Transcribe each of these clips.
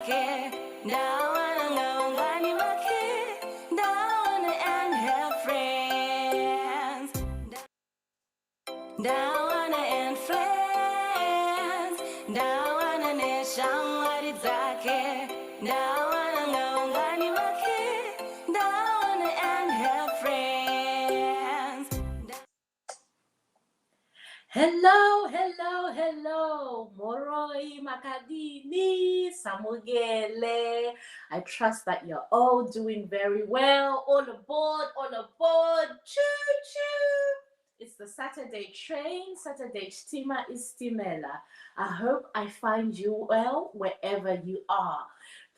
Ndawana and her friends. Ndawana and friends. Ndawana neshangwari dzake. Ndawana ngaungani wake. Ndawana and her friends. Hello, Moroi, Makadini, Samugele. I trust that you're all doing very well. All aboard, choo choo. It's the Saturday train, Saturday steamer is Stimela. I hope I find you well wherever you are.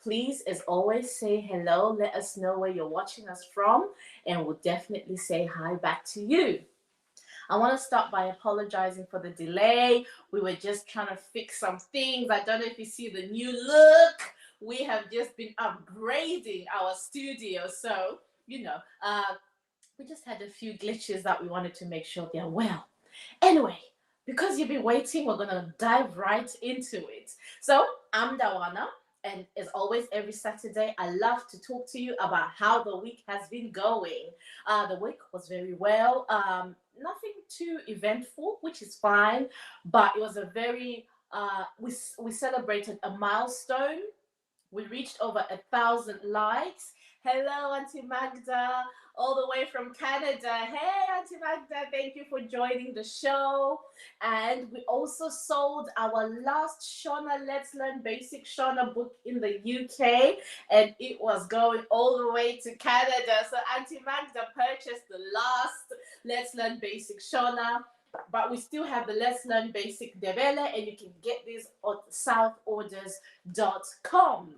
Please, as always, say hello. Let us know where you're watching us from, and we'll definitely say hi back to you. I want to start by apologizing for the delay. We were just trying to fix some things. I don't know if you see the new look. We have just been upgrading our studio. So, we just had a few glitches that we wanted to make sure they're well. Anyway, because you've been waiting, we're going to dive right into it. So, I'm Ndawana. And as always, every Saturday, I love to talk to you about how the week has been going. The week was very well. Nothing too eventful, which is fine. But it was a very, we celebrated a milestone. We reached over 1,000 likes. Hello, Auntie Magda, all the way from Canada. Hey, Auntie Magda, thank you for joining the show. And we also sold our last Shona Let's Learn Basic Shona book in the UK, and it was going all the way to Canada. So Auntie Magda purchased the last Let's Learn Basic Shona. But we still have the Let's Learn Basic Ndebele, and you can get this on southorders.com.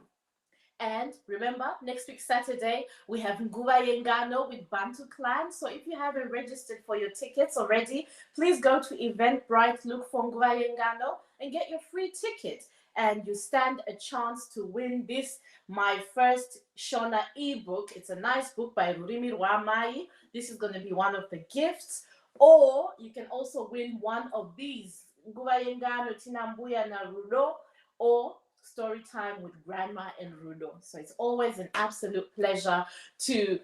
And remember, next week Saturday, we have Nguva Yengano with Bantu Clan. So if you haven't registered for your tickets already, please go to Eventbrite, look for Nguva Yengano, and get your free ticket. And you stand a chance to win this, my first Shona ebook. It's a nice book by Rurimi Rwamai. This is going to be one of the gifts. Or you can also win one of these, Nguva Yengano, Tinambuya na Rulo, or Story Time with Grandma and Rudo. So it's always an absolute pleasure to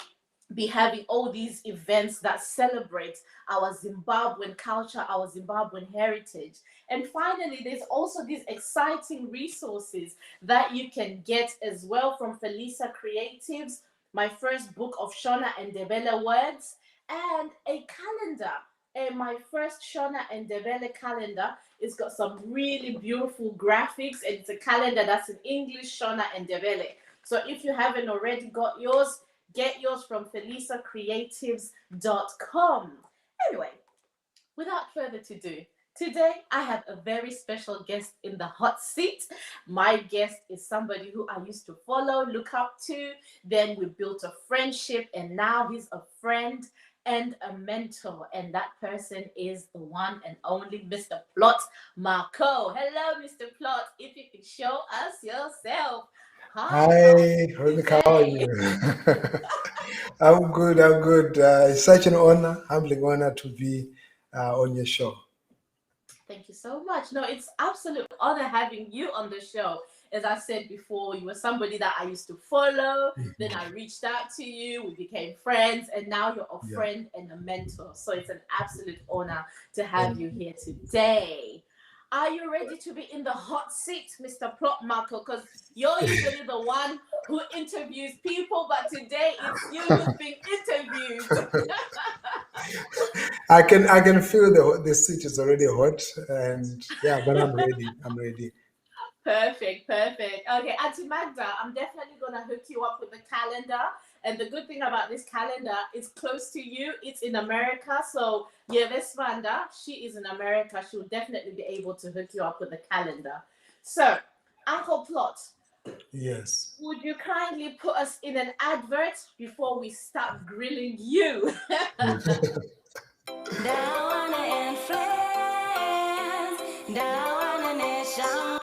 be having all these events that celebrate our Zimbabwean culture, our Zimbabwean heritage. And finally, there's also these exciting resources that you can get as well from Felisa Creatives, my first book of Shona and Ndebele words, and a calendar. And my first Shona and Ndebele calendar, it's got some really beautiful graphics, and it's a calendar that's in English, Shona and Ndebele. So if you haven't already got yours, get yours from felisacreatives.com. Anyway, without further ado, today I have a very special guest in the hot seat. My guest is somebody who I used to follow, look up to. Then we built a friendship, and now he's a friend and a mentor, and that person is the one and only Mr. Plot Mhako. Hello, Mr. Plot. If you can show us yourself. Hi, Rebecca, how are you? I'm good. It's such an honor, humbling honor to be on your show. Thank you so much. No, it's absolute honor having you on the show. As I said before, you were somebody that I used to follow. Then I reached out to you. We became friends, and now you're a friend and a mentor. So it's an absolute honor to have you here today. Are you ready to be in the hot seat, Mr. Plot Mhako? Because you're usually the one who interviews people, but today it's you who's being interviewed. I can feel the seat is already hot, and yeah, but I'm ready. Perfect. Okay, Auntie Magda, I'm definitely gonna hook you up with the calendar. And the good thing about this calendar is close to you. It's in America, so Vesvanda, she is in America. She'll definitely be able to hook you up with the calendar. So, Uncle Plot. Yes. Would you kindly put us in an advert before we start grilling you? Ndawana and friends. Ndawana nation.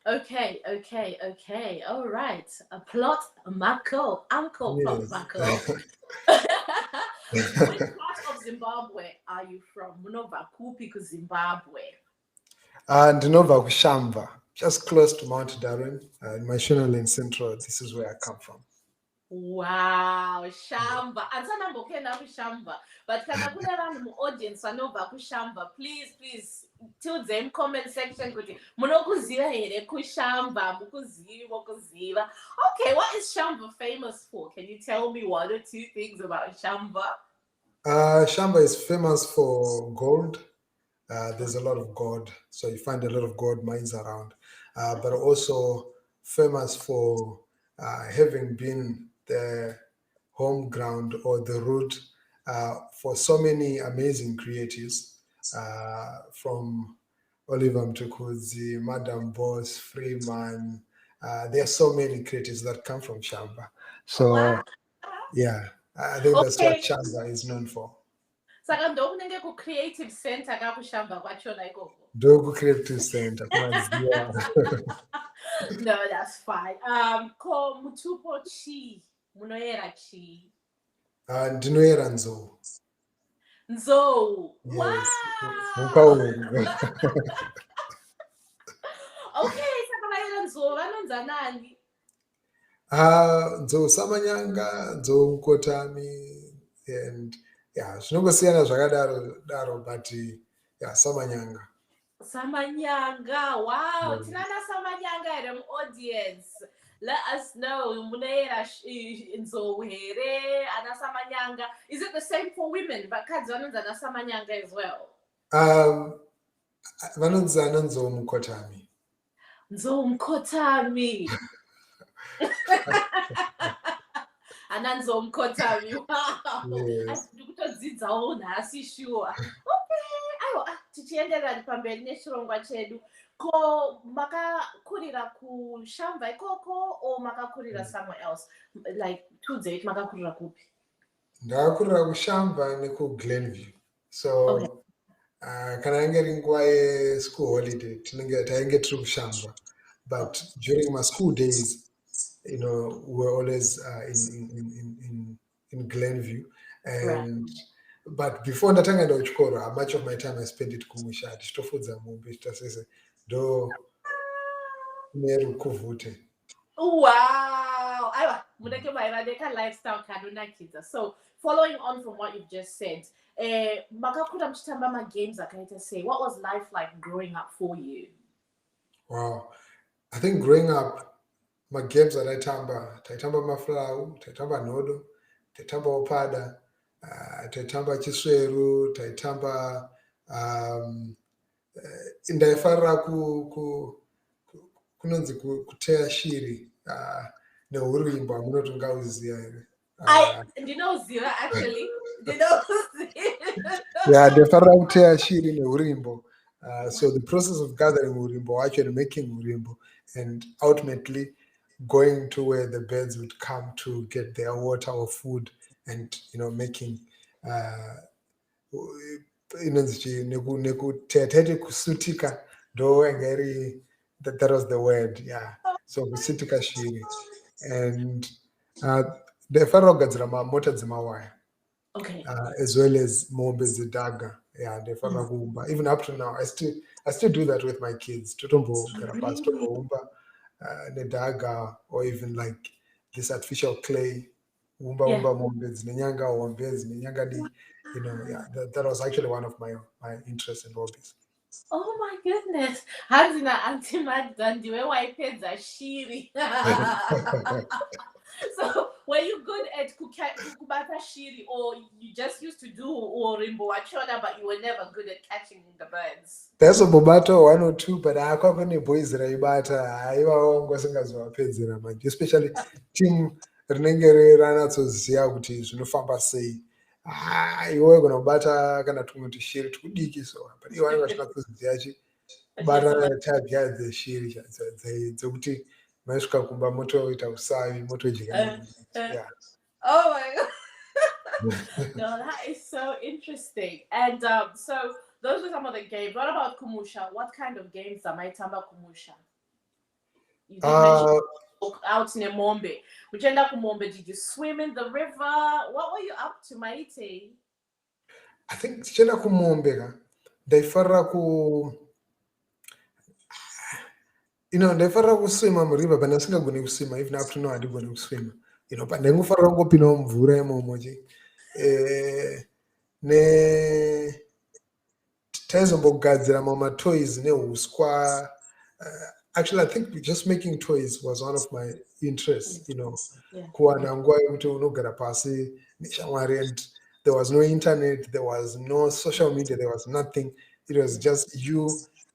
Okay. All right. A Plot Mhako, Uncle Plot Mhako. Which part of Zimbabwe are you from? Munobva kupi kuZimbabwe? Ndinobva kuShamva, just close to Mount Darwin, in my Shona and Central. This is where I come from. Wow, Shamba. Andsanambokenda kuShamba. But kana kune vanhu muaudience vanobva kuShamba, please till them comment section kuti munokuziva here kuShamba, mukuziva. Okay, what is Shamba famous for? Can you tell me one or two things about Shamba? Shamba is famous for gold. There's a lot of gold, so you find a lot of gold mines around, but also famous for having been the home ground or the root for so many amazing creatives, from Oliver Mtukudzi, Madam Boss, Freeman. There are so many creatives that come from Shamba. So, Wow. yeah, I think that's what Okay. Shamba is known for. Saka ndokunenge ku-creative center kakuShamba kwachona ikoko. Dogu Creative Center. No, that's fine. Ko mutupo chi, munoyera chi. Ndinoyera nzou. Nzou. Yes. Wow. Okay, saka vayera nzou vanonza nani? Nzou Samanyanga, Nzou Mukotami, and yeah, zvinongosiyana zvakadaro, but yeah, Samanyanga. Samanyanga. Wow. Tinana Samanyanga in the audience. Let us know. Muneira Nzou here, Ana Samanyanga. Is it the same for women? But Kadzana Ana Samanyanga as well. Vanonzana Nzou Mukotami. Nzou Mukotami. Ananzo Mkotami. Wow. Yes. Ndikutodzidzawo nhasi sure. Okay. Aiwa tichienderera pamberi nechirongwa chedu. Ko makakurira kuShamva ikoko or makakurira somewhere else? Like tudze makakurira kupi? Ndakakurira kuShamva nekuGlenview. So Okay. kana yange iri nguva yeschool holiday tainge tiri kuShamva, but during my school days, we were always in Glenview, and but before ndatanga enda kuchikoro, much of my time I spent it kumusha tichitofudza mombe titasese ndo nerukuvute. Wow. Aiwa munenge maivadeka lifestyle kanonakidza. So following on from what you've just said, makakura muchitamba magames akaita sei. What was life like growing up for you? Wow, I think growing up, my games that taitamba maflau, taitamba nodo, taitamba opada, taitamba chisweru, taitamba ndaifarira kunonzi kuteya shiri neurimbo hamunoti ungauziya here. Ndinoziva actually. Ndinoziva. Yeah, ndaifarira kuteya shiri neurimbo. So the process of gathering urimbo, actually making urimbo, and ultimately going to where the birds would come to get their water or food, and making kusutika ndo engeri that was the word, yeah. So kusutika shiri, and ndaifarira kugadzira mamota dzemawaya. Okay. As well as mombe dzedaga. Yeah, ndaifarira kuumba. Even up to now, I still do that with my kids. Totombogara pasi tomboumba nedaga, or even like this artificial clay. Umba mombe dzinenyanga hombe dzinenyanga. Yeah, that was actually one of my interests and hobbies. Oh my goodness. Handina antimadza ndiwe waipedza shiri. So were you good at kukubata shiri, or you just used to do urimbo wachona, but you were never good at catching the birds? There's a bobato one or two, but akwakone boys raibata aivawo ngosingazovapedzera manje, especially team rinenge ranatsoziva kuti zvinofamba sei. Iwe kunobata kana tumwe tushiri tukudiki, so but iwe vanenge vachinatsoziva chibata type dzeshiri dzekuti maisvika kumba motoita usavi, motojika. Yeah. Oh my god. No, that is so interesting. And so those were some of the games. What about Kumusha? What kind of games are Maitamba Kumusha? You did mention out in Mombe. Uchenda Kumombe, did you swim in the river? What were you up to, Maite? I think tichienda kumombe ka ndaifarira ku ndaifarira kuswima muriver but ndasingagoni kuswima even up to now handigoni kuswima but ndaingofarira kungopindawo mumvura imomochi ne taizombogadzira mamatoys neuswa. Actually, I think just making toys was one of my interests, kuwana nguva yekuti unogara pasi neshamwari, and there was no internet, there was no social media, there was nothing. It was just you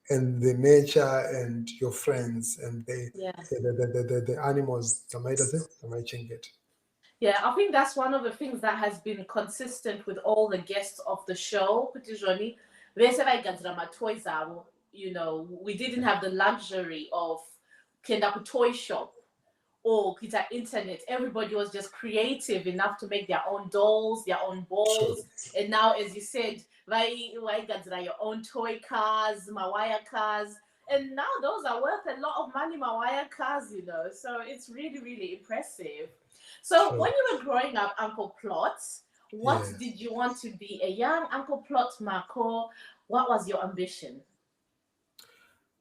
and the nature and your friends and the animals. Yeah, I think that's one of the things that has been consistent with all the guests of the show. We didn't have the luxury of kenda toy shop or kita internet. Everybody was just creative enough to make their own dolls, their own balls. Sure. And now, as you said, your own toy cars, mawaya cars. And now those are worth a lot of money, mawaya cars, So it's really, really impressive. So sure. When you were growing up, Uncle Plot, what did you want to be? A young Uncle Plot Mhako, what was your ambition?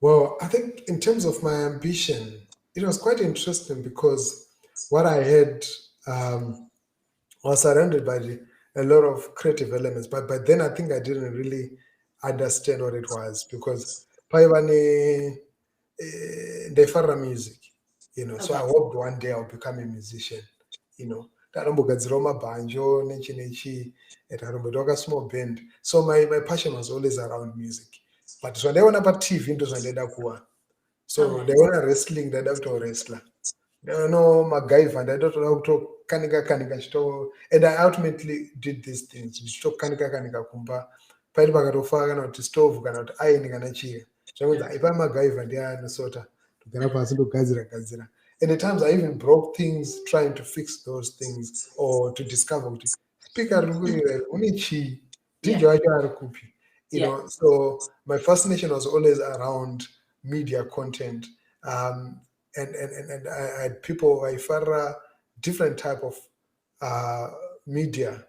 Well, I think in terms of my ambition, it was quite interesting because what I had was surrounded by a lot of creative elements. But by then, I think I didn't really understand what it was because they farra music, okay. So I hoped one day I'll become a musician, banjo, a small band. So my passion was always around music. But so they want about TV into kuwa. So they want wrestling, they don't know wrestler. They don't know MacGyver, they don't know to kanika. And I ultimately did these things. Kanika kumba. Paili bakatofa kana to stove kana to iron kana chiye. So if I'm MacGyver, they are sota. And at times I even broke things trying to fix those things or to discover what speaker unichi kupi. So my fascination was always around media content, and I had people I farra different type of media,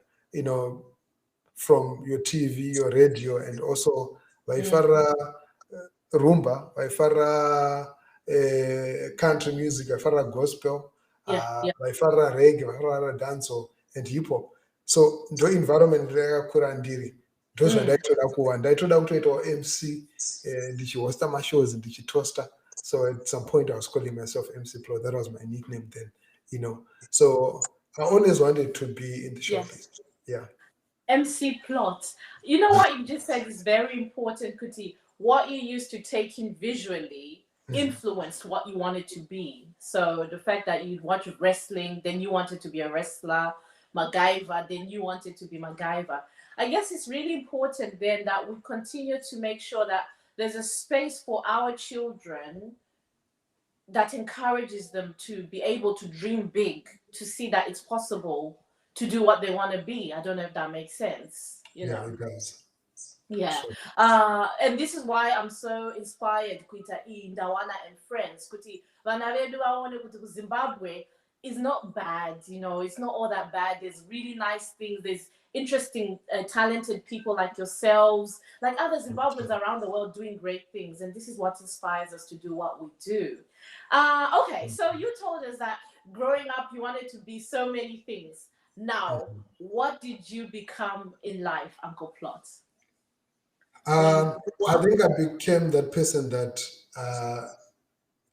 from your TV, your radio, and also by farra rumba, by farra country music, by farra gospel, by farra reggae, by farra dancehall and hip hop. So the environment kurandiri. Those ndaitoda kuwa ndaitoda kutoitawo MC ndichihosta mashows ndichitosta. So at some point I was calling myself MC Plot. That was my nickname then, So I always wanted to be in the showbiz. Yeah. MC Plot. You know what you just said is very important, Kuti. What you used to take in visually influenced what you wanted to be. So the fact that you watched wrestling, then you wanted to be a wrestler. MacGyver, then you wanted to be MacGyver. I guess it's really important then that we continue to make sure that there's a space for our children that encourages them to be able to dream big, to see that it's possible to do what they want to be. I don't know if that makes sense. Yeah, it does. Yeah. Sure. And this is why I'm so inspired, Kuita Ndawana and Friends. Kuti, Zimbabwe is not bad, it's not all that bad. There's really nice things. There's interesting, talented people like yourselves, like other Zimbabweans around the world doing great things. And this is what inspires us to do what we do. Okay, so you told us that growing up, you wanted to be so many things. Now, what did you become in life, Uncle Plot? I think I became that person that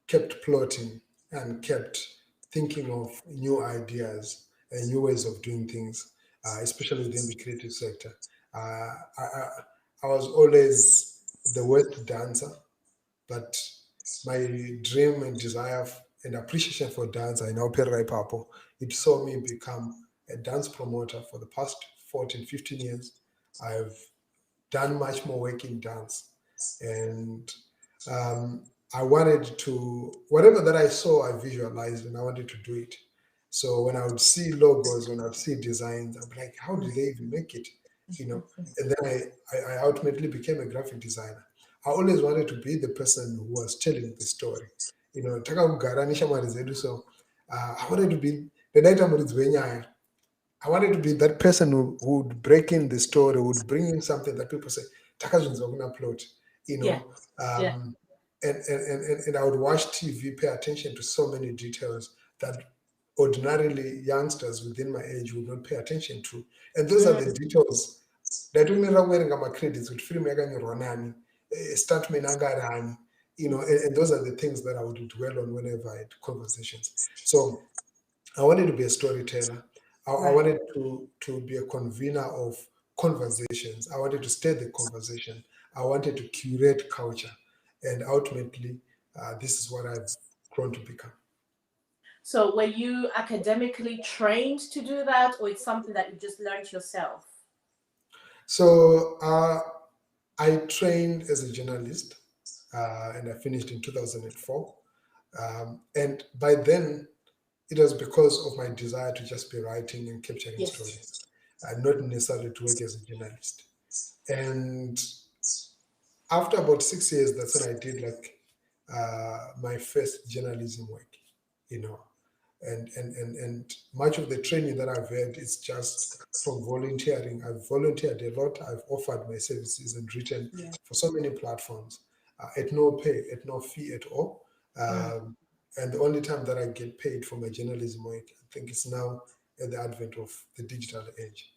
kept plotting and kept thinking of new ideas and new ways of doing things, especially within the creative sector. I was always the worst dancer, but my dream and desire and appreciation for dance, I now pay right papo. It saw me become a dance promoter for the past 14, 15 years. I've done much more work in dance, and I wanted to, whatever that I saw, I visualized, and I wanted to do it. So when I would see logos, when I would see designs, I'd be like, how did they even make it? And then I ultimately became a graphic designer. I always wanted to be the person who was telling the story. So I wanted to be the night I'm I wanted to be that person who would break in the story, would bring in something that people say, "Takazunzwa kuna plot," you Yeah. know. Yeah. And I would watch TV, pay attention to so many details that ordinarily youngsters within my age would not pay attention to. And those are the details that we never wearing my credits with film yakanyorwa statement angarani, and those are the things that I would dwell on whenever I had conversations. So I wanted to be a storyteller. I wanted to be a convener of conversations. I wanted to steer the conversation. I wanted to curate culture. And ultimately, this is what I've grown to become. So were you academically trained to do that, or it's something that you just learned yourself? So I trained as a journalist, and I finished in 2004. And by then, it was because of my desire to just be writing and capturing stories, not necessarily to work as a journalist. And after about 6 years, that's when I did like my first journalism work, you know. And much of the training that I've had is just from volunteering. I've volunteered a lot. I've offered my services and written for so many platforms at no pay, at no fee at all. And the only time that I get paid for my journalism work, I think it's now at the advent of the digital age.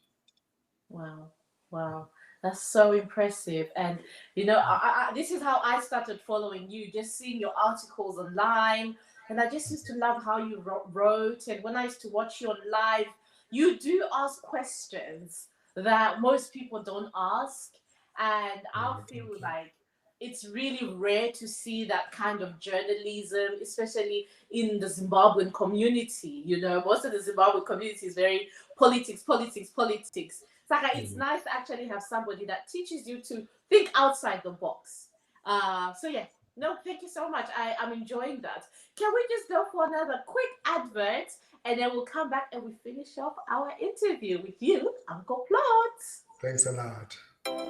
Wow. Wow. That's so impressive. And, this is how I started following you, just seeing your articles online. And I just used to love how you wrote. And when I used to watch you on live, you do ask questions that most people don't ask. And I feel like it's really rare to see that kind of journalism, especially in the Zimbabwean community. Most of the Zimbabwean community is very politics, politics, politics. Saka, it's nice to actually have somebody that teaches you to think outside the box. Thank you so much. I'm enjoying that. Can we just go for another quick advert, and then we'll come back and we finish off our interview with you, Uncle Plot. Thanks a lot.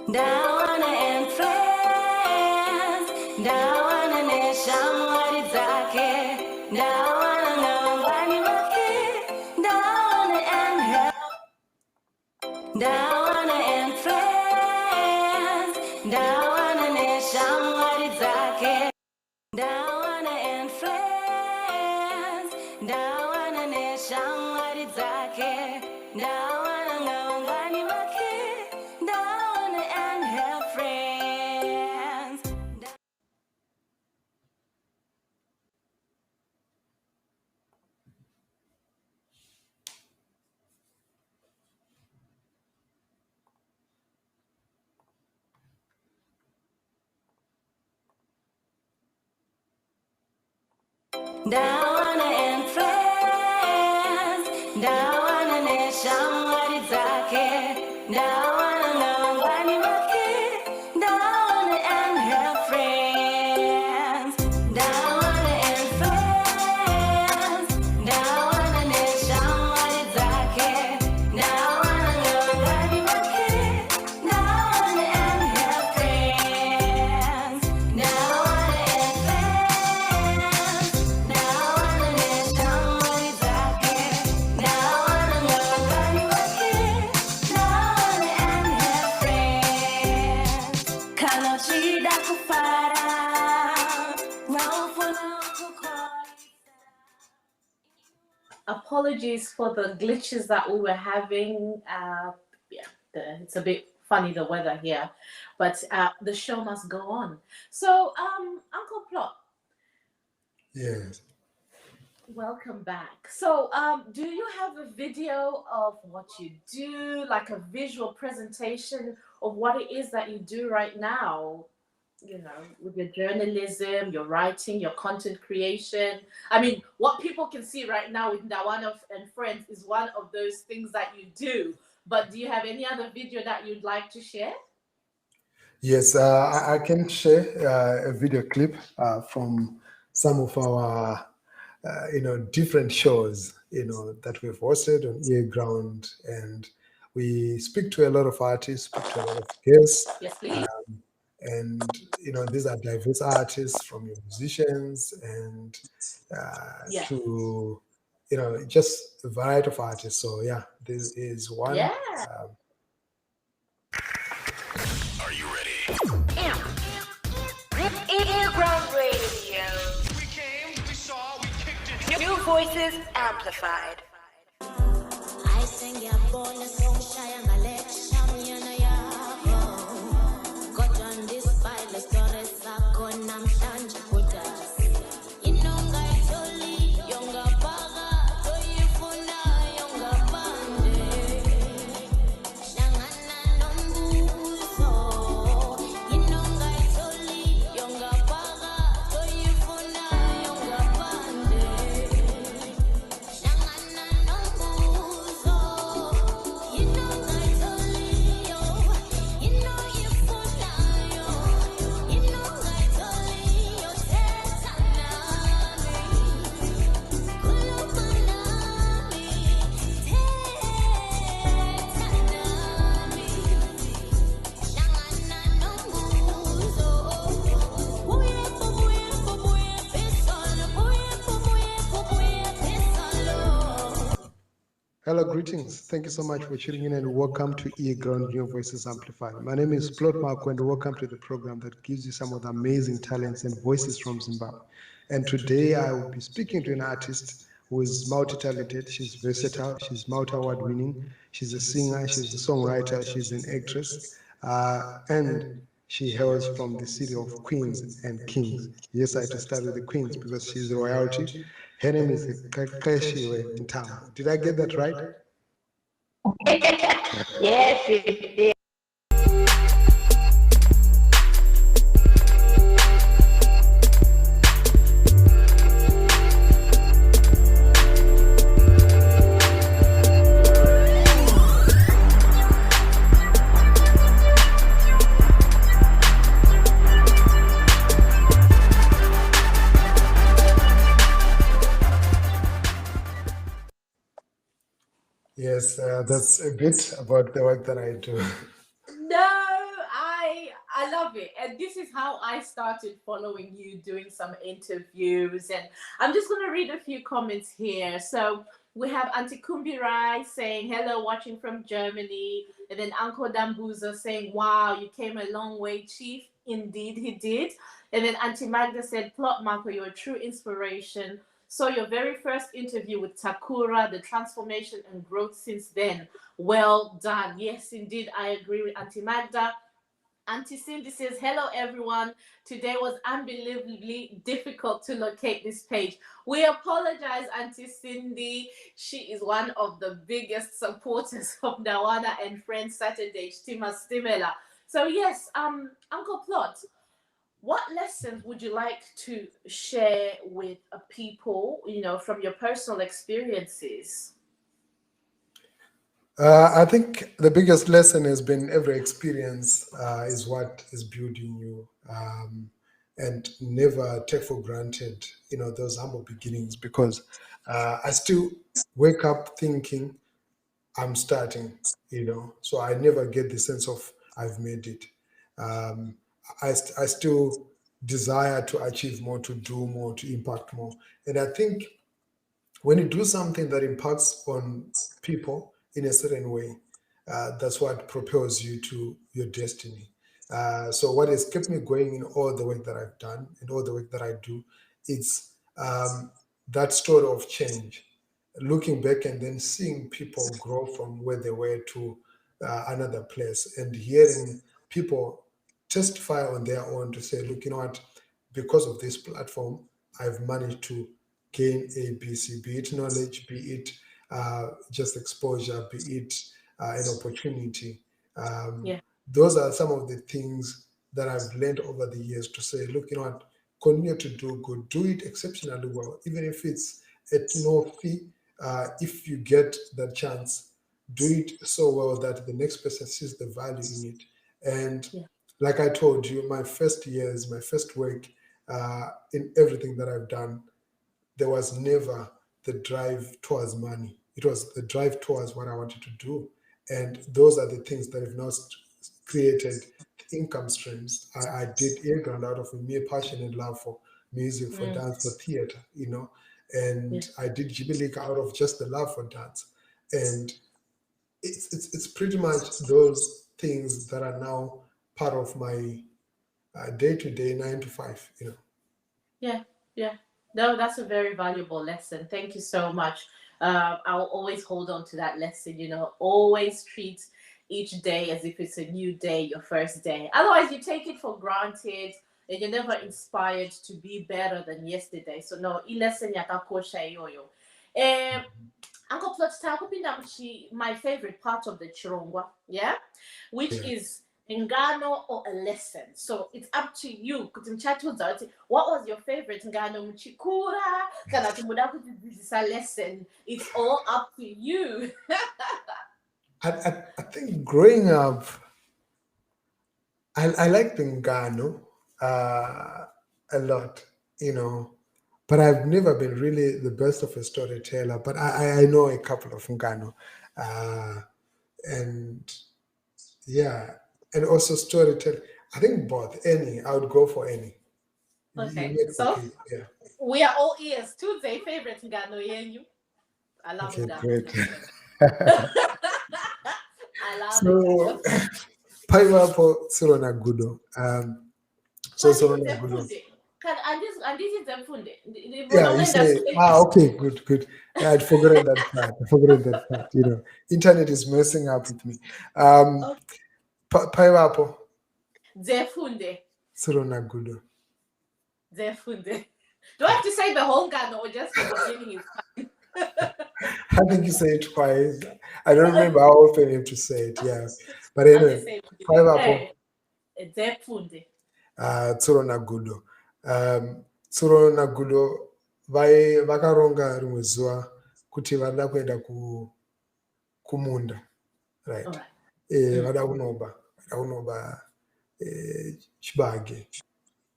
Ndawana and Friends, Ndawana neshamwari dzake, Ndawana ngawangwani wake, Ndawana and help. Ndawana and Friends, Ndawana neshamwari dzake, Ndawana and Friends, Ndawana neshamwari dzake, Ndawana ngawangwani wake, Ndawana and her friends. Ndawana and Friends, Ndawana neshamwari dzake, Ndawana ngawangwani wake, Ndawana and her friends. Ndawana and Friends, Ndawana neshamwari dzake, Ndawana ngawangwani wake, Ndawana and her friends. Ndawana and Friends, Ndawana neshamwari dzake, Ndawana ngawangwani wake, Ndawana and her friends. Kana uchida kufara, waufuna ukukhwalisa. Apologies for the glitches that we were having. It's a bit funny, the weather here, but the show must go on. So, Uncle Plot, Yes. welcome back. So, do you have a video of what you do, like a visual presentation of what it is that you do right now? With your journalism, your writing, your content creation. I mean, what people can see right now with Ndawana and Friends is one of those things that you do. But do you have any other video that you'd like to share? Yes, I can share a video clip from some of our, different shows, that we've hosted on Ear Ground, and we speak to a lot of artists, speak to a lot of guests. Yes, please. And these are diverse artists, from musicians and to just a variety of artists. So yeah, this is one. Yeah. Are you ready? Ground Radio. We came, we saw, we kicked it. New voices amplified. I sing ya bona song shaya ngalecha myana yakho kodwa ndisibhayile stories zakho namhlanje kudasi inongayitholi yongabhaka toyifuna yongabande hlangana nombuso inongayitholi yongabhaka toyifuna yongabande hlangana nombuso inongayitholiyo inoyifunayo inongayitholiyo thetha nami khuluma nami thetha nami hlangana nombuso buye phezolo buye phezolo. Hello, greetings. Thank you so much for tuning in and welcome to Ground New Voices Amplified. My name is Plot Mhako and welcome to the program that gives you some of the amazing talents and voices from Zimbabwe. And today I will be speaking to an artist who is multi-talented. She's versatile. She's multi-award winning. She's a singer. She's a songwriter. She's an actress. And she hails from the city of Queens and Kings. Yes, I had to start with the Queens because she's royalty. Her name is Kreshiwe in town. Did I get that right? Yes, it did. Yes, that's a bit about the work that I do. No, I love it. And this is how I started following you, doing some interviews. And I'm just going to read a few comments here. So we have Auntie Kumbirai saying, hello, watching from Germany. And then Uncle Dambuza saying, wow, you came a long way, Chief. Indeed, he did. And then Auntie Magda said, Plot Mhako, you're a true inspiration. So your very first interview with Takura, the transformation and growth since then. Well done. Yes, indeed, I agree with Auntie Magda. Auntie Cindy says, hello, everyone. Today was unbelievably difficult to locate this page. We apologize, Auntie Cindy. She is one of the biggest supporters of Ndawana and Friends Saturday, Stima Stimela. So yes, Uncle Plot, what lessons would you like to share with people, from your personal experiences? I think the biggest lesson has been every experience is what is building you, and never take for granted, those humble beginnings, because I still wake up thinking I'm starting, so I never get the sense of I've made it. I still desire to achieve more, to do more, to impact more. And I think when you do something that impacts on people in a certain way, that's what propels you to your destiny. So what has kept me going in all the work that I've done and all the work that I do, it's that story of change, looking back and then seeing people grow from where they were to another place, and hearing people testify on their own to say, look, you know what, because of this platform, I've managed to gain A, B, C, be it knowledge, be it just exposure, be it an opportunity. Those are some of the things that I've learned over the years to say, look, you know what, continue to do good, do it exceptionally well, even if it's at no fee. If you get that chance, do it so well that the next person sees the value in it. And like I told you, my first years, my first work, in everything that I've done, there was never the drive towards money. It was the drive towards what I wanted to do. And those are the things that have now created income streams. I did Ground out of a mere passion and love for music, for dance, for theater, and I did Jibilika out of just the love for dance. And it's pretty much those things that are now part of my day-to-day 9 to 5, you know. Yeah. No, that's a very valuable lesson. Thank you so much. I'll always hold on to that lesson. Always treat each day as if it's a new day, your first day. Otherwise, you take it for granted and you're never inspired to be better than yesterday. So no, I lesson yakakosha iyoyo. Uncle Plot, takupinda my favorite part of the chirongwa, yeah, which Yeah. is ngano or a lesson. So it's up to you. Kuti mchatudza kuti, what was your favorite ngano mchikura? Kana kuti muda kudzidzisa lesson. It's all up to you. I think growing up, I like the Ngano a lot, you know, but I've never been really the best of a storyteller. But I know a couple of Ngano, and yeah, and also storytelling. I think both. Any, I would go for any. You Okay, make the so case, yeah. we are all ears. Tuesday favorite ngano yenyu. I love Okay, ngano. great. I love So, it. pineapple Surona Gudo. So Surona Gudo. Funde. And this is the funde. Yeah, you say, okay, good. Yeah, I'd forgotten that part. You know, internet is messing up with me. Pineapple Zefunde. Surona Gudo. Zefunde. Do I have to say the whole ngano or just the beginning is fine? I think you say it twice. I don't remember how often you have to say it. Yeah, but I'll just anyway, say pineapple Zefunde. Surona Gudo. Surona Gudo vakaronga rimwe zuva kuti vada kuenda kumunda, right? All right. Vada kunoba chibage,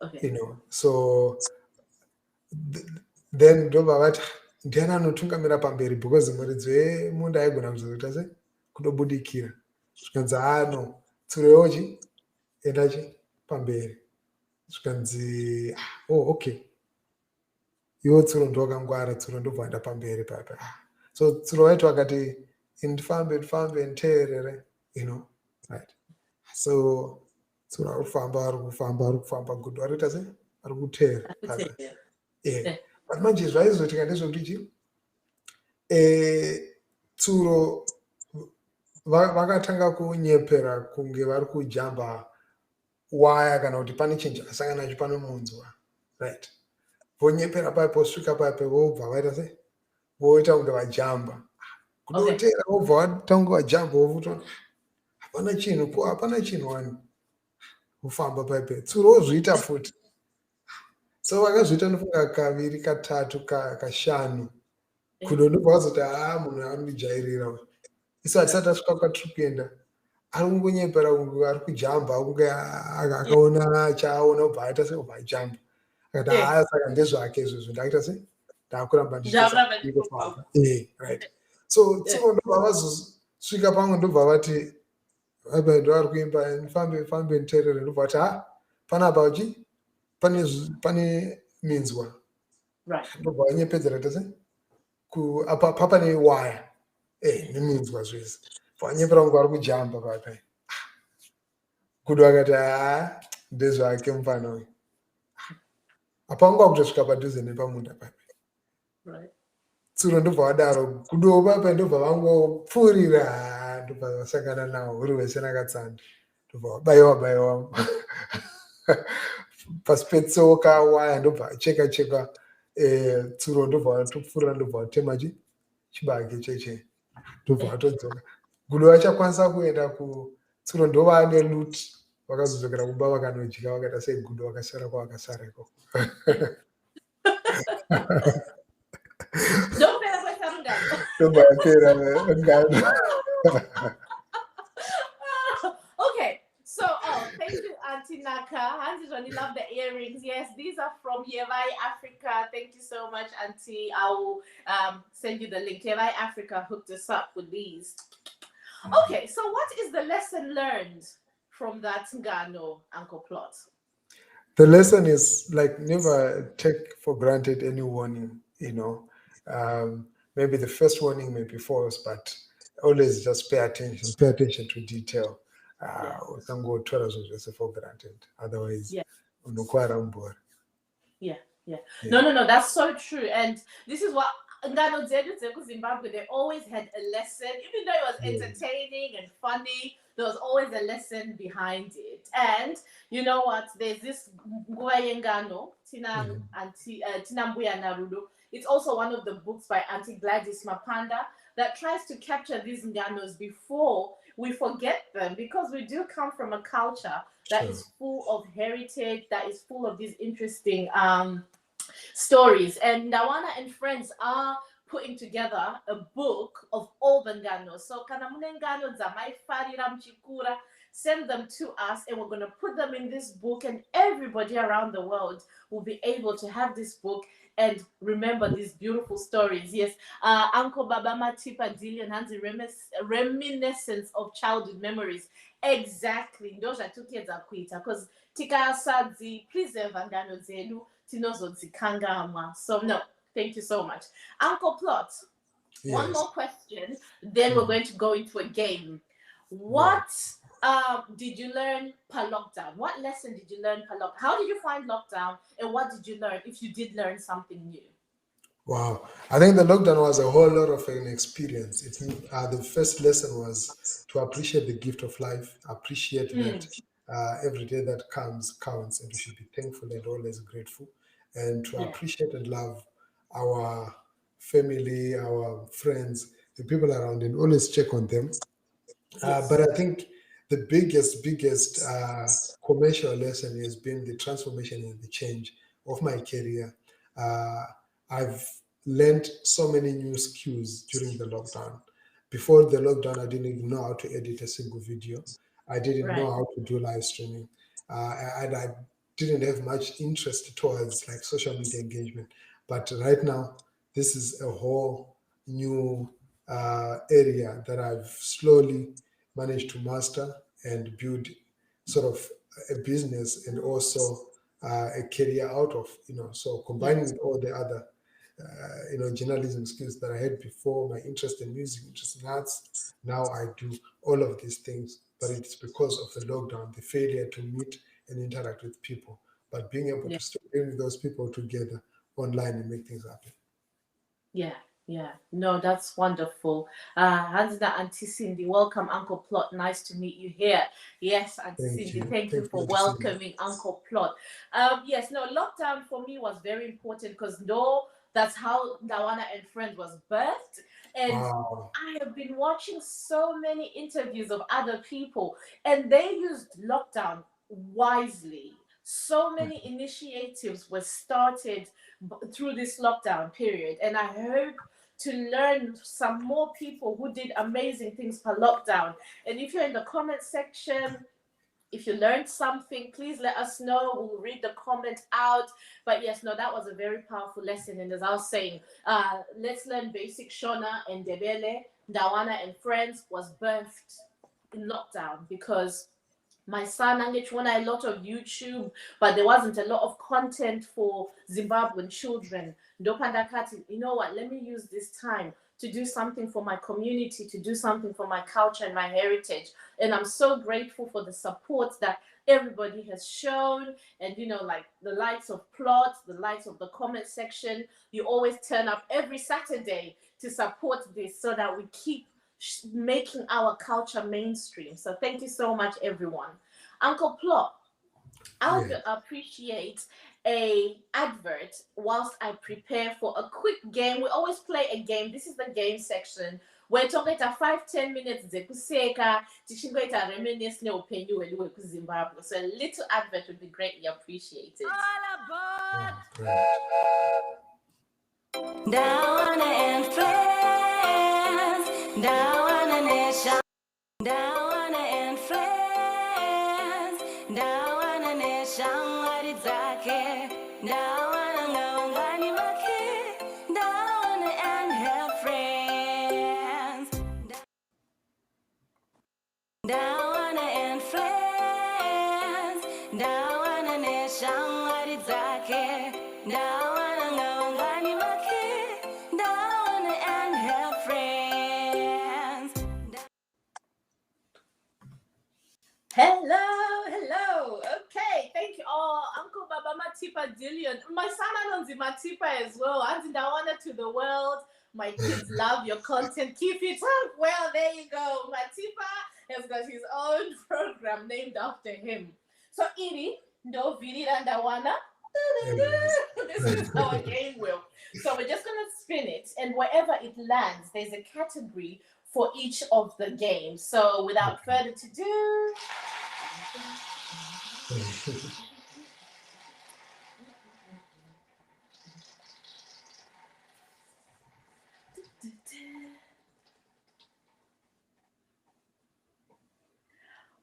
Okay. you know. So then ndobva vati ndiani anotungamira pamberi because mhuri dzemunda aigona kuzoita se kutobudikira zvikanzi no tsureyochi endachi pamberi zvikanzi okay iwo tsuro ndowakangwara tsuro ndobva enda pamberi papa so tsuro waiti wakati ndifambe nditeerere, you know, right? So tsuro ari kufamba gudo arikuita se ari kuteera papa. Yeah. But manje zvaizoitika ndezvekuti chi tsuro vakatanga kunyepera kunge vari kujamba waya kana kuti pane chinhu chakasangana nacho pano munzwa, right? Vonyepera paipo svika paipo vobva vaita se voita kunge vajamba kudotera vobva vatanga vajamba vofuta hapana chinhu wani vofamba paipo tsuro vozviita futi. So vakazviita ndofunga kaviri katatu kashanu kudo ndobva vazoti munhu anondijairira isu hatisati asvika kwatiri kuenda ari kungonyepera kunge ari kujamba kunge akaona chaaona ubva aita se ubva ajamba akati saka ndezvake izvozvo ndakuita se ndakuramba ndichifamba, right? So tsuro ndobva vazosvika pamwe ndobva vati ndo ari kuimba ndifambe nditeerere ndobva vati panapa uchi pane minzwa, ndobva vanyepedzera tese apa pane waya neminzwa zvese vanyepera kunge vari kujamba papa kudo akati ndezvake mufana uyu hapangwa kutosvika padhuze nepamunda papa. Tsuro ndobva vadaro kudo papa ndobva vangopfuurira ndobva vasangana nawo uri wese nakatsanda ndobva vabayiwa pasi petsoka waya ndobva cheka tsuro ndobva vatopfuurira ndobva vatema chibage cheche ndobva vatodzoka gudo vachakwanisa kuenda tsuro ndova neluti vakazodzokera kumba vakanodya vakaita segudo vakasara kwavakasara ikoko. Ndobva yapera ngano. Okay, so thank you, Auntie Naka. Auntie Johnny, love the earrings. Yes, these are from Yevai Africa. Thank you so much, Auntie. I will send you the link. Yevai Africa hooked us up with these. Okay, so what is the lesson learned from that Ngano, Uncle Plot? The lesson is like never take for granted any warning. you know. Maybe the first warning may be false, but always just pay attention to detail. Yes. Usangotora zviro zvese for granted. Otherwise, Yeah. unokwara mbori. Yeah. Yeah. No, that's so true. And this is what Ngano Zedu Zeku Zimbabwe, they always had a lesson, even though it was Yes. entertaining and funny, there was always a lesson behind it. And you know what? There's this Ngano, Tina Mbuya Narudo. It's also one of the books by Auntie Gladys Mapanda that tries to capture these Nganos before we forget them, because we do come from a culture that Sure. is full of heritage, that is full of these interesting stories. And Ndawana and Friends are putting together a book of all the Nganos. So kana mune ngano dzamaifarira mchikura, send them to us, and we're going to put them in this book, and everybody around the world will be able to have this book and remember these beautiful stories. Yes, Uncle Baba Matipa and Hansi, reminiscence of childhood memories. Exactly. Those are two kids are quita because tika sadzi preserve ngano zenu tinozodzikangamwa. So no, thank you so much. Uncle Plot, one Yes. more question, then we're going to go into a game. What did you learn per lockdown? What lesson did you learn per lockdown? How did you find lockdown, and what did you learn, if you did learn something new? Wow. I think the lockdown was a whole lot of an experience. The first lesson was to appreciate the gift of life, appreciate that every day that counts, and we should be thankful and always grateful, and to appreciate and love our family, our friends, the people around, and always check on them. But I think the biggest commercial lesson has been the transformation and the change of my career. I've learned so many new skills during the lockdown. Before the lockdown, I didn't even know how to edit a single video. I didn't know how to do live streaming. And I didn't have much interest towards like social media engagement. But right now, this is a whole new area that I've slowly managed to master and build sort of a business and also a career out of, so combining with all the other, journalism skills that I had before, my interest in music, interest in arts, now I do all of these things, but it's because of the lockdown, the failure to meet and interact with people, but being able to still bring those people together online and make things happen. Yeah. No, that's wonderful. Hansda Auntie Cindy, welcome, Uncle Plot. Nice to meet you here. Yes, Auntie Cindy, thank you for welcoming Uncle Plot. Yes, no, lockdown for me was very important because that's how Ndawana and Friends was birthed. And I have been watching so many interviews of other people, and they used lockdown wisely. So many initiatives were started through this lockdown period, and I hope to learn some more people who did amazing things per lockdown. And if you're in the comment section, if you learned something, please let us know. We'll read the comment out. But yes, no, that was a very powerful lesson. And as I was saying, let's learn basic. Shona and Ndebele, Ndawana and Friends was birthed in lockdown because my son wanted a lot of YouTube, but there wasn't a lot of content for Zimbabwean children. Ndopandakati, you know what? Let me use this time to do something for my community, to do something for my culture and my heritage. And I'm so grateful for the support that everybody has shown. And like the likes of Plot, the likes of the comment section, you always turn up every Saturday to support this so that we keep making our culture mainstream. So thank you so much, everyone. Uncle Plot, I would appreciate a advert whilst I prepare for a quick game. We always play a game. This is the game section. We're talking about 5-10 minutes zekuseka tichingoita reminisce neupenyu hwedu hwekuZimbabwe. So a little advert would be greatly appreciated. All aboard! Ndawana and Friends, Ndawana Nation, Ndawana and Friends, Ndawana Nation, Waridzake, Ndawana Ngaungani Make, Ndawana and her friends, Ndawana and Friends, Ndawana Nation, Waridzake, Ndawana Ngaungani Make. Baba Matipa Dillion. My son Anonzi Matipa as well. And Ndawana to the world. My kids love your content. Keep it up. Well, there you go. Matipa has got his own program named after him. So, Iri, no Vili and Ndawana. This is our game wheel. So we're just gonna spin it, and wherever it lands, there's a category for each of the games. So without further ado,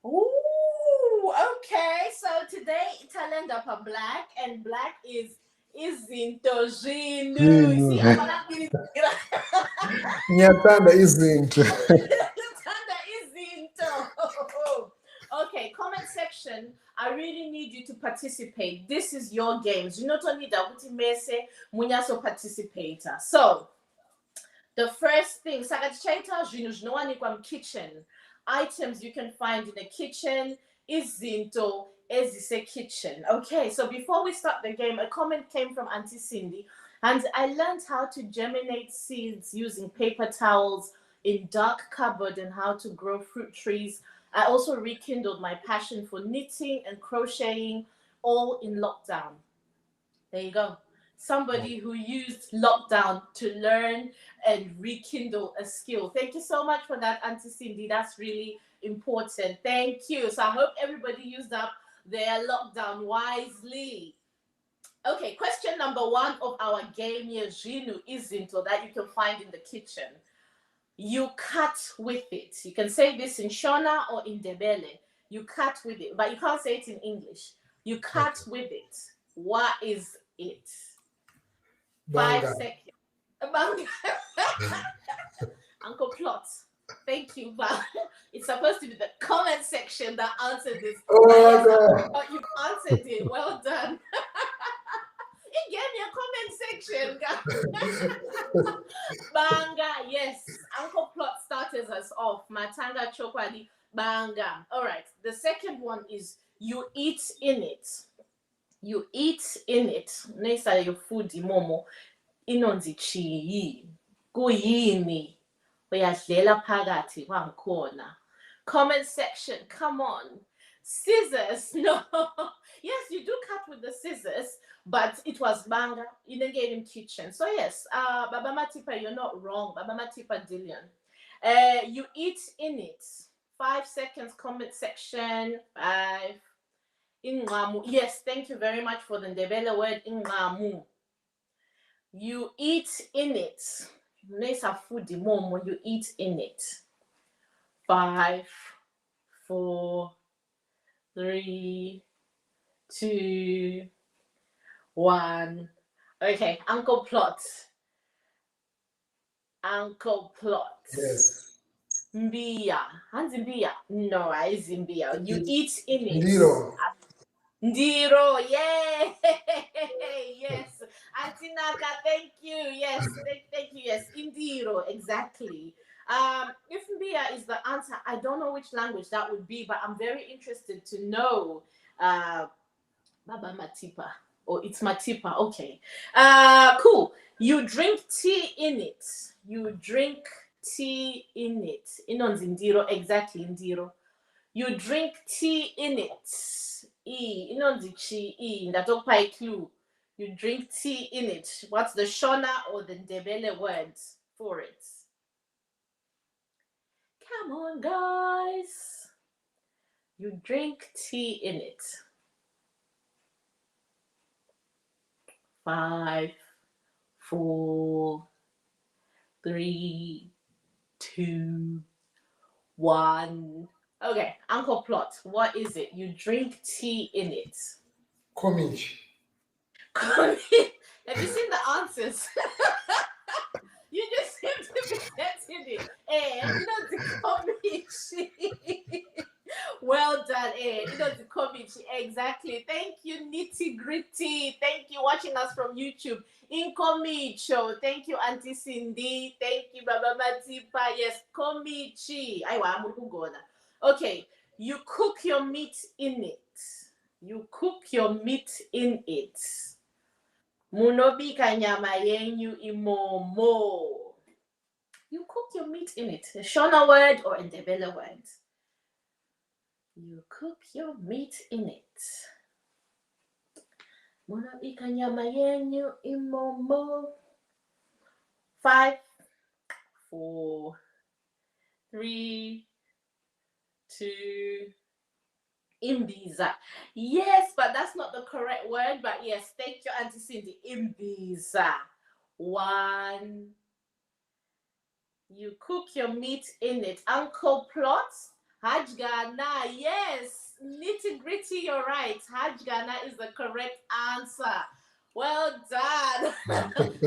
ooh, okay. So today Talenda are black, and black is izinto zinu. See, I'm not feeling Nyathanda izinto. Tanda izinto. Okay, comment section. I really need you to participate. This is your games. You not only that, but mese munyaso participator. So the first thing, sakatchaita zvinhu kwam kitchen. Items you can find in the kitchen izinto ezise kitchen. Okay, so before we start the game, a comment came from Auntie Cindy, and I learned how to germinate seeds using paper towels in dark cupboard and how to grow fruit trees. I also rekindled my passion for knitting and crocheting, all in lockdown. There you go. Somebody who used lockdown to learn and rekindle a skill. Thank you so much for that, Auntie Cindy. That's really important. Thank you. So I hope everybody used up their lockdown wisely. Okay, question number 1 of our game here, Zinu izinto, that you can find in the kitchen. You cut with it. You can say this in Shona or in Ndebele. You cut with it, but you can't say it in English. You cut with it. What is it? 5 Banga. seconds. Banga. Uncle Plot. Thank you, Val. It's supposed to be the comment section that answered this. Oh, But you've answered it. Well done. It gave me a comment section, guys. Banga, yes. Uncle Plot started us off. Matanga Chokwadi, banga. All right. The second one is you eat in it. You eat in it. Nesa your food momo. Inonzi chi. Kuyini. Uyadlela phakathi kwangikhona. Comment section. Come on. Scissors. No. Yes, you do cut with the scissors, but it was banga in the game kitchen. So yes, Baba Matipa, you're not wrong. Baba Matipa Dillion. You eat in it. 5 seconds. Comment section. 5. Ingamu. Yes, thank you very much for the Ndebele word ingamu. You eat in it. Nesa food momo. You eat in it. 5, 4, 3, 2, 1. Okay, Uncle Plot. Uncle Plot. yes. Mbia. Hanzi mbia? No, I zimbia. You eat in it. Ndiro. Ndiro, yeah. Yes. Auntie Naka, thank you. Yes, thank you. Yes, Indiro, exactly. If Mbia is the answer, I don't know which language that would be, but I'm very interested to know. Baba Matipa. Oh, it's Matipa. Okay. Cool. You drink tea in it. You drink tea in it. Inonzi Ndiro, exactly, Ndiro. You drink tea in it. Inonzi chi. Ndatokupa a clue. You drink tea in it. What's the Shona or the Ndebele words for it? Come on, guys. You drink tea in it. 5, 4, 3, 2, 1. Okay, Uncle Plot, what is it? You drink tea in it. Komich. Have you seen the answers? You just seem to be getting it. You know the committee. Well done, you know the committee. Exactly. Thank you, Nitty Gritty. Thank you, watching us from YouTube. In Show. Thank you, Auntie Cindy. Thank you, Baba Matipa. Yes, committee. Okay, you cook your meat in it. You cook your meat in it. Munobika nyama yenyu imomo. You cook your meat in it. A Shona word or a Ndebele word. You cook your meat in it. Munobika nyama yenyu imomo. 5, 4, 3, 2, imbiza. Yes, but that's not the correct word. But yes, thank you, Auntie Cindy. Imbiza. 1. You cook your meat in it. Uncle Plot. Hajgana. Yes. Nitty gritty, you're right. Hajgana is the correct answer. Well done.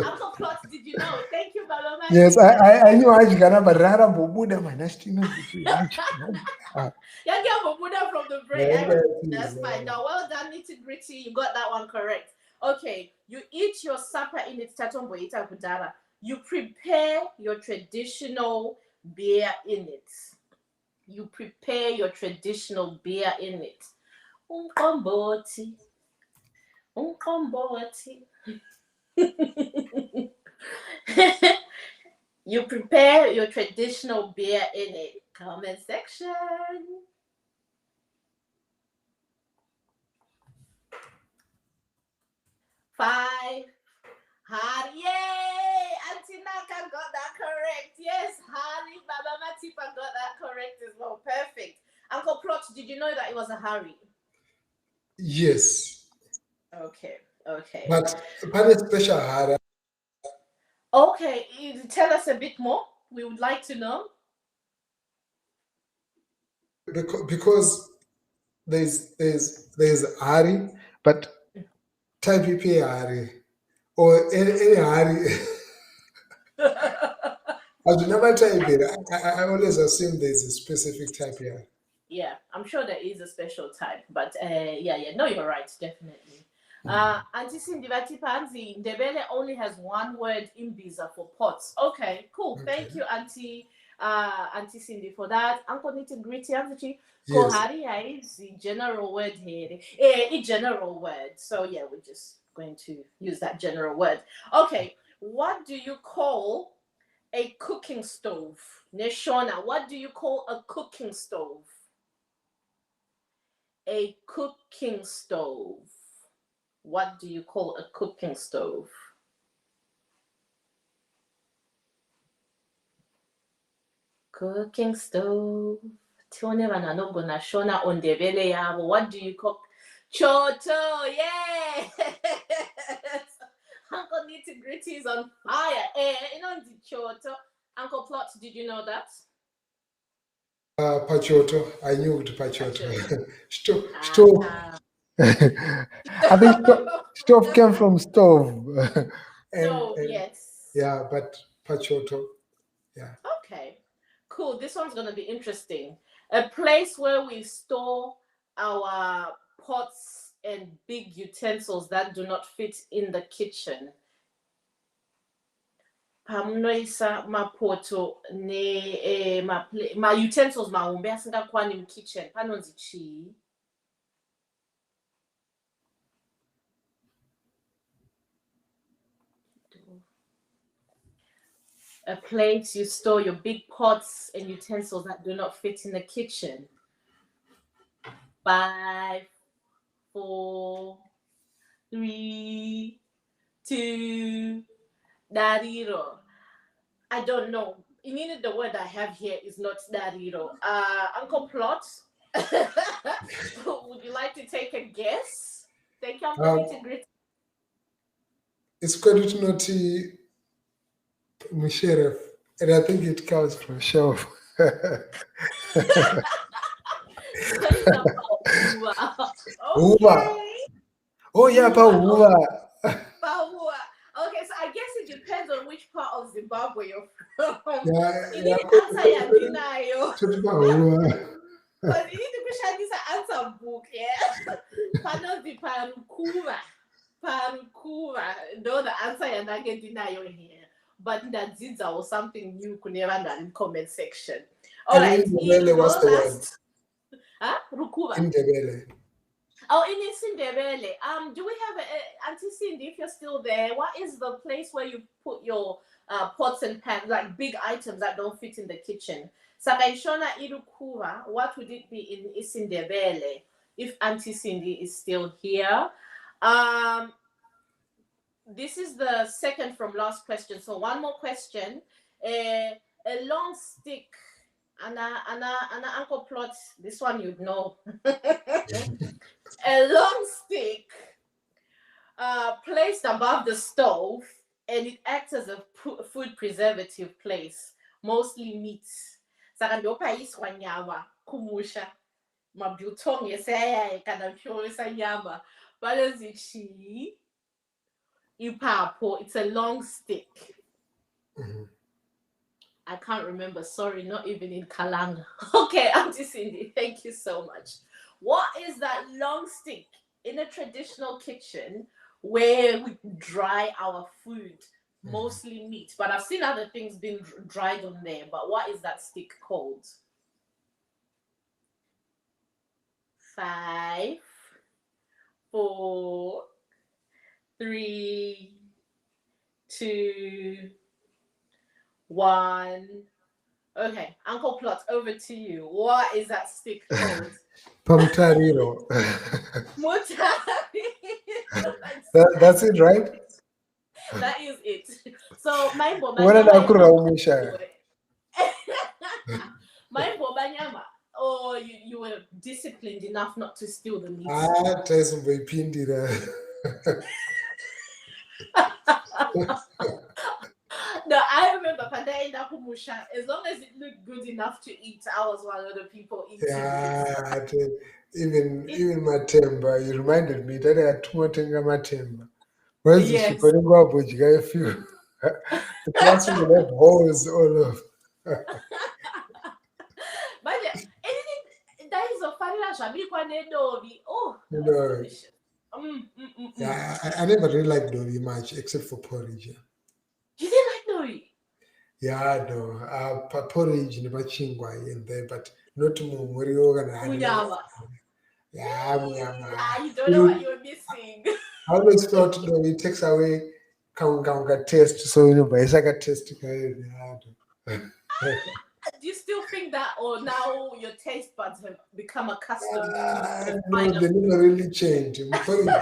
Uncle Plot, did you know? Thank you, Baloma. Yes, I knew Hajgana, but Rara Bobuda, my nasty. Yeah, get Bobuda from the break. That's fine. Now, well done, nitty gritty. You got that one correct. Okay, you eat your supper in it. Tatombo ita kudara. You prepare your traditional beer in it. You prepare your traditional beer in it. Unkomboti. Unkomboti. You prepare your traditional beer in it. Comment section. 5. Hari, yay! Auntie Naka got that correct. Yes, Hari, Baba Matipa got that correct as well. Perfect. Uncle Plot, did you know that it was a Hari? Yes. Okay. But Pane special Hara. Okay, you tell us a bit more. We would like to know. Because there's Hari, but type PP Hari or any Hari. I do never type it. I always assume there's a specific type here. Yeah, I'm sure there is a special type, but no, you're right, definitely. Auntie Cindy, Matipa and Ndebele only has one word, imbiza, for pots. Okay, cool. Thank you, Auntie Cindy, for that. Uncle Nitty Gritty, Auntie. Yes. Kohari is the general word here. A general word. So yeah, we're just going to use that general word. Okay, what do you call a cooking stove? Neshona, what do you call a cooking stove? A cooking stove. What do you call a cooking stove? Cooking stove. Tione vananogo na Shona and Ndebele yabo. What do you cook? Choto, yeah. Uncle Nitty Gritty is on fire. You know the choto. Uncle Plot, did you know that? Pachoto. I knew it, Pachoto. Stove. I think stove came from stove. So, yes. Yeah, but Pachoto. Yeah. Okay, cool. This one's going to be interesting. A place where we store our pots and big utensils that do not fit in the kitchen. Pamnoisa mapoto ne ma utensils maumbe asingakwani mu kitchen panonzi chi. A place you store your big pots and utensils that do not fit in the kitchen. 5, 4, 3, 2, dariro. I don't know. You needed the word I have here is not dariro. Uncle Plot, would you like to take a guess? Thank you, Uncle Grit. It's credit noti Musharraf, and I think it comes from shelf. Okay. Oh yeah, Paua. Okay, so I guess it depends on which part of Zimbabwe you're from. Yeah, You need to answer your denial. But you need to push out this answer book, yeah? Pano di Parukuva. No, the answer you're not getting denial here. But that Zinza was something new could never done in comment section. All right, Ndebele, what's the word? Huh? Rukuva. Ndebele. Oh, in Ndebele. Do we have Auntie Cindy? If you're still there, what is the place where you put your pots and pans, like big items that don't fit in the kitchen? Shona Irukuva, what would it be in Isindebele if Auntie Cindy is still here? This is the second from last question. So one more question. A long stick. Anna Uncle Plot. This one you'd know. A long stick placed above the stove, and it acts as a food preservative place, mostly meat. Saka ndopayiswa nyama kumusha mabutongi esaya kana pyosa nyama balezichi ipapo. It's a long stick. I can't remember. Sorry, not even in Kalanga. Okay, Auntie Cindy, thank you so much. What is that long stick in a traditional kitchen where we dry our food, mostly meat? But I've seen other things being dried on there. But what is that stick called? 5, 4, 3, 2, 1. Okay, Uncle Plot, over to you. What is that stick called? Pamtariro. Mutari. That's it, right? That is it. So my What did I call my bobanyama. Oh, you were disciplined enough not to steal the meat. No, I remember Pandaenda Humusha. As long as it looked good enough to eat, I was one of the people eating. Yeah, even Matemba, you reminded me that I had two Matemba. Where's Yes. the Shikoringa if you the classroom will have holes all over. But anything that is a farila shabikwa nedovi. Oh, You know, delicious. yeah, I never really liked Dovi much except for porridge. You didn't like nori? Yeah, no, porridge in Bachingwa in there, but not Murio and Unyama. Yeah, You don't know what you're missing. I always thought it takes away Kanga taste, so you know, but it's like a taste. Do you still think that, or now your taste buds have become accustomed to No, they never really changed.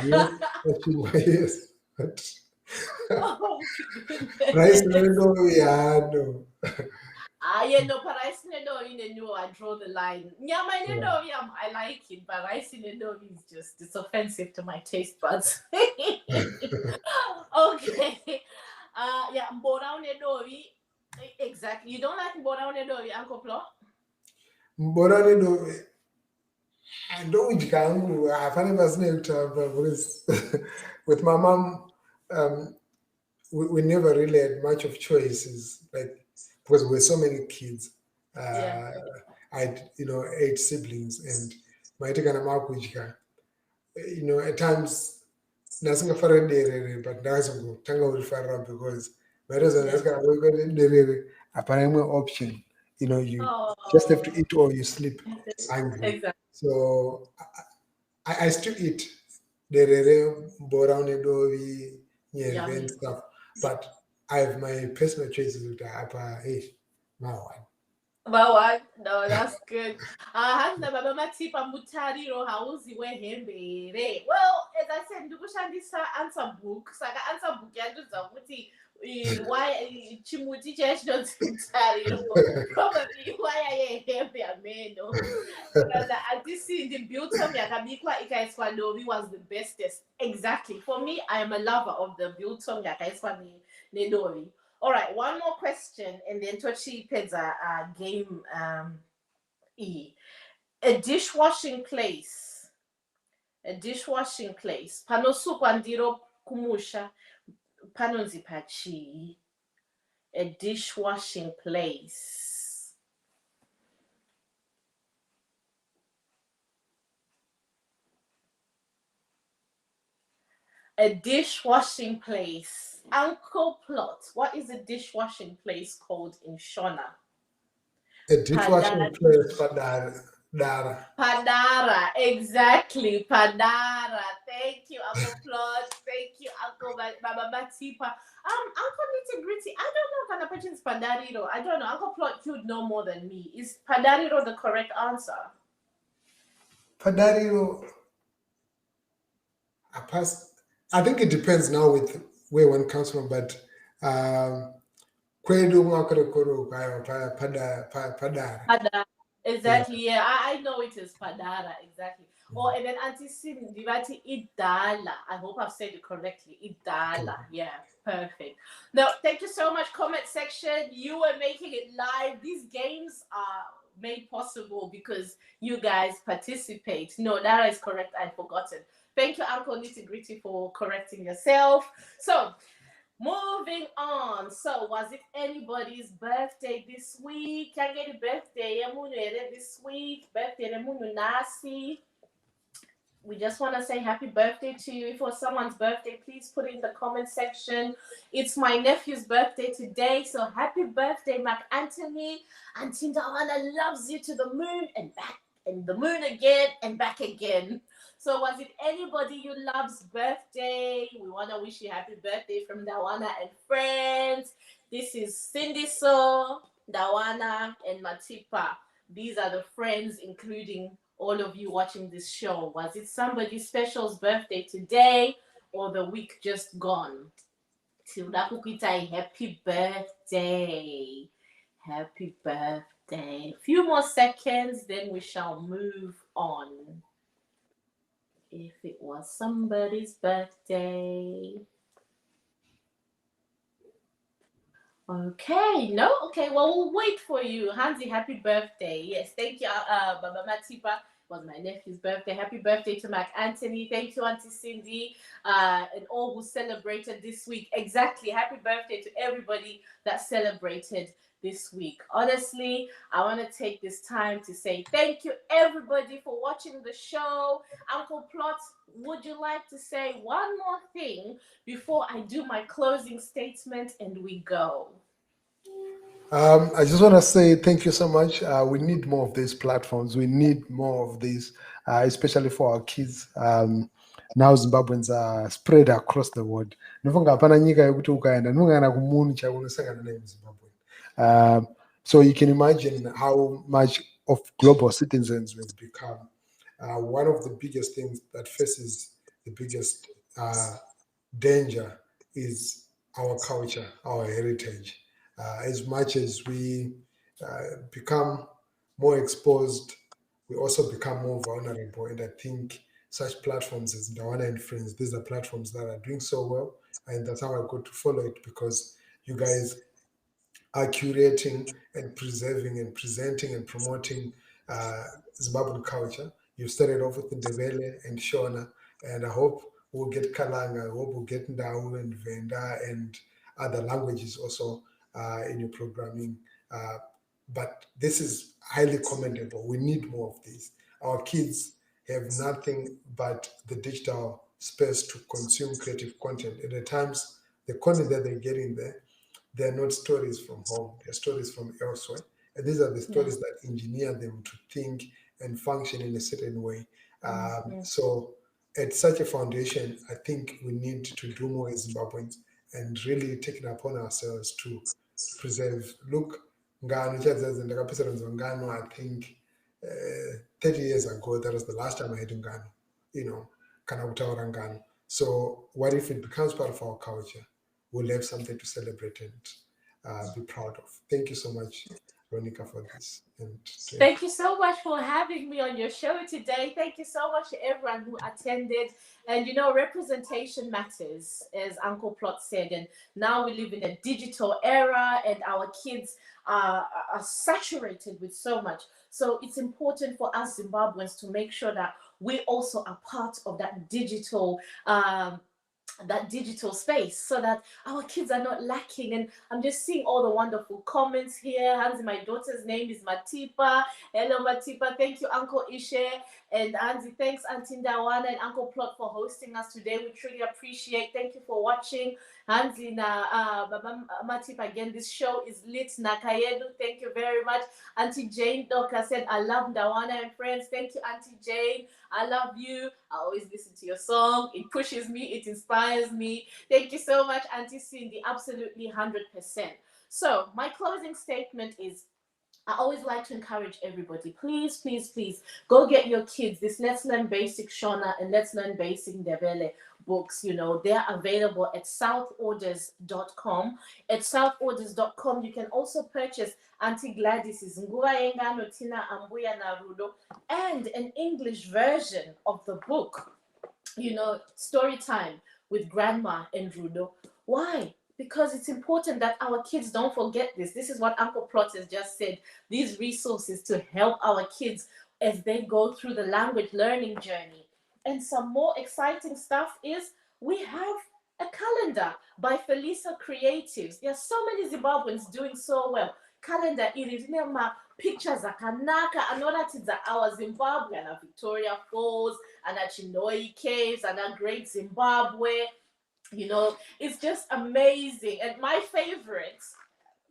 Yes, but Oh, rice no. yeah, no, but rice no, I draw the line. Nyama I like it, but rice is just, it's offensive to my taste buds. Okay. Yeah, mbora unedori. Exactly. You don't like mbora unedori, Uncle Plot? Mbora no. I don't with my mom, we never really had much of choices, like because we were so many kids. I had 8 siblings, and my at times nothing but because apparently option. You just have to eat or you sleep angry. Exactly. So I still eat derere, boraune and stuff, but I have my personal choices with the upper age. No, that's good. Handa baba Matipa mutariro hauzi wehembere. Well, as I said, ndikushandisa answer book. Saka answer book yanduza kuti why chimuti cheshinonzimutariro. Probably why I hembe ameno. Because Auntie Cindy biltong yakabikwa ikaiswa novi was the bestest. Exactly. For me, I am a lover of the biltong yakaiswa nedori. All right, one more question, and then Tochi Pezza game E. A dishwashing place. A dishwashing place. Panosu kwandiro kumusha. Panonzipachi. A dishwashing place. A dishwashing place. Uncle Plot, what is a dishwashing place called in Shona? a dishwashing place, but Dara. Padara, exactly. Padara. Thank you, Uncle Plot. Thank you, Uncle Baba Matipa. Uncle Nitty Gritty. I don't know kind of person is Padariro. I don't know. Uncle Plot, you'd know more than me. Is Padariro the correct answer? Padariro, I think it depends now with where one comes from, but kwedu mwakorokoro padara. Padara. Exactly, yeah. I know it is Padara, exactly. Oh, and then Auntie Sin, Divati Idala. I hope I've said it correctly. Idala. Yeah, perfect. Now, thank you so much, comment section. You were making it live. These games are made possible because you guys participate. No, that is correct. I'd forgotten. Thank you, Uncle Nitty Gritty, for correcting yourself. So, moving on. So, was it anybody's birthday this week? Can I get a birthday? This week. Birthday Nasi. We just want to say happy birthday to you. If it was someone's birthday, please put it in the comment section. It's my nephew's birthday today. So happy birthday, Mac Anthony. And Ndawana loves you to the moon and back, and the moon again and back again. So was it anybody you love's birthday? We want to wish you happy birthday from Ndawana and Friends. This is Sindiso, Ndawana, and Matipa. These are the friends, including all of you watching this show. Was it somebody special's birthday today or the week just gone? Tilda Kukitai, happy birthday. Happy birthday. A few more seconds, then we shall move on. If it was somebody's birthday. Okay, no? Okay, well, we'll wait for you. Hansi, happy birthday. Yes, thank you, Baba Matipa. It was my nephew's birthday. Happy birthday to Mac Anthony. Thank you, Auntie Cindy, and all who celebrated this week. Exactly. Happy birthday to everybody that celebrated this week. Honestly, I want to take this time to say thank you, everybody, for watching the show. Uncle Plot, would you like to say one more thing before I do my closing statement and we go? I just want to say thank you so much. We need more of these platforms. We need more of these, especially for our kids. Now Zimbabweans are spread across the world. Nofunga hapana nyika yekuti ukaenda nungana kumuni chakunosangana naye muZimbabwe. So you can imagine how much of global citizens we've become. One of the biggest things that faces the biggest danger is our culture, our heritage. As much as we become more exposed, we also become more vulnerable. And I think such platforms as Ndawana and Friends, these are platforms that are doing so well. And that's how I got to follow it, because you guys are curating and preserving and presenting and promoting Zimbabwean culture. You started off with Ndebele and Shona, and I hope we'll get Kalanga, I hope we'll get Ndau and Venda and other languages also in your programming. But this is highly commendable. We need more of these. Our kids have nothing but the digital space to consume creative content. And at times, the content that they're getting there, they're not stories from home, they're stories from elsewhere. And these are the stories that engineer them to think and function in a certain way. So at such a foundation, I think we need to do more as Zimbabweans and really take it upon ourselves to preserve. Look, Ngano, I think 30 years ago, that was the last time I had Ngano, Kana Ngano. So what if it becomes part of our culture? We'll have something to celebrate and be proud of. Thank you so much, Veronica, for this. And thank you so much for having me on your show today. Thank you so much to everyone who attended. And representation matters, as Uncle Plot said. And now we live in a digital era, and our kids are saturated with so much. So it's important for us Zimbabweans to make sure that we also are part of that digital space, so that our kids are not lacking. And I'm just seeing all the wonderful comments here. Hansi, my daughter's name is Matipa. Hello, Matipa. Thank you, Uncle Ishe. And Auntie, thanks Auntie Ndawana and Uncle Plot for hosting us today. We truly appreciate. Thank you for watching. Hansi na Baba Matipa again. This show is lit. Nakayedu, thank you very much. Auntie Jane Doka said, I love Ndawana and Friends. Thank you, Auntie Jane. I love you. I always listen to your song. It pushes me. It inspires me. Thank you so much, Auntie Cindy. Absolutely 100%. So my closing statement is, I always like to encourage everybody, please, please, please, go get your kids this Let's Learn Basic Shona and Let's Learn Basic Ndebele books. You know, they're available at southorders.com. At southorders.com, you can also purchase Auntie Gladys's Nguwa Engano Tina Ambuya Narudo and an English version of the book, you know, story time with Grandma and Rudo. Why? Because it's important that our kids don't forget this. This is what Uncle Plot has just said. These resources to help our kids as they go through the language learning journey. And some more exciting stuff is we have a calendar by Felisa Creatives. There are so many Zimbabweans doing so well. Calendar irinema pictures akanaka anoratidza our Zimbabwe and Victoria Falls and Chinoi Caves and a Great Zimbabwe. You know, it's just amazing. And my favorite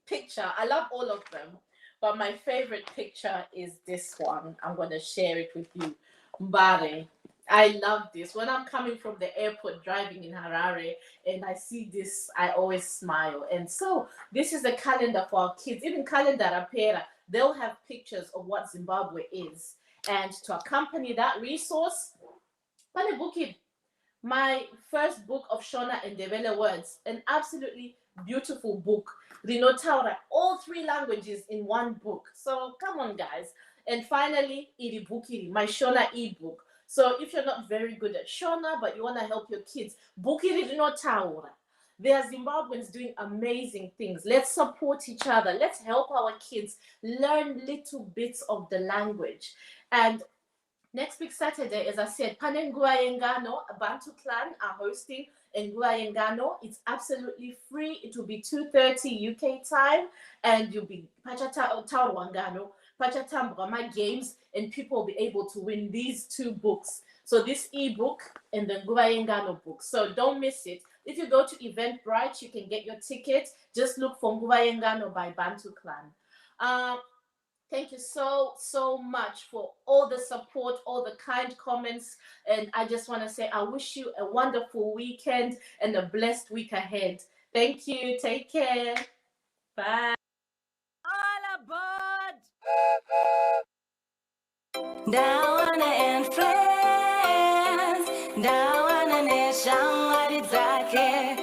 picture, I love all of them, but my favorite picture is this one. I'm going to share it with you. Mbare. I love this. When I'm coming from the airport driving in Harare and I see this, I always smile. And so this is a calendar for our kids. Even calendar Rapera, they'll have pictures of what Zimbabwe is. And to accompany that resource, Pane book it. My first book of Shona and Ndebele words, an absolutely beautiful book. Rinotaura, all three languages in one book. So come on, guys. And finally, Iribukiri, my Shona ebook. So if you're not very good at Shona, but you want to help your kids, Bukiri Rinotaura. There are Zimbabweans doing amazing things. Let's support each other. Let's help our kids learn little bits of the language. And next week, Saturday, as I said, Pane Nguwa Yengano, a Bantu clan are hosting Nguwa Yengano. It's absolutely free. It will be 2:30 UK time, and you'll be Pachata Wangano, Pachata Mbama games, and people will be able to win these two books. So this ebook and the Nguwa Yengano book. So don't miss it. If you go to Eventbrite, you can get your ticket. Just look for Nguwa Yengano by Bantu clan. Thank you so much for all the support, all the kind comments. And I just want to say, I wish you a wonderful weekend and a blessed week ahead. Thank you. Take care. Bye. All aboard! Ndawana and Friends. Ndawana nesha ngari dzake.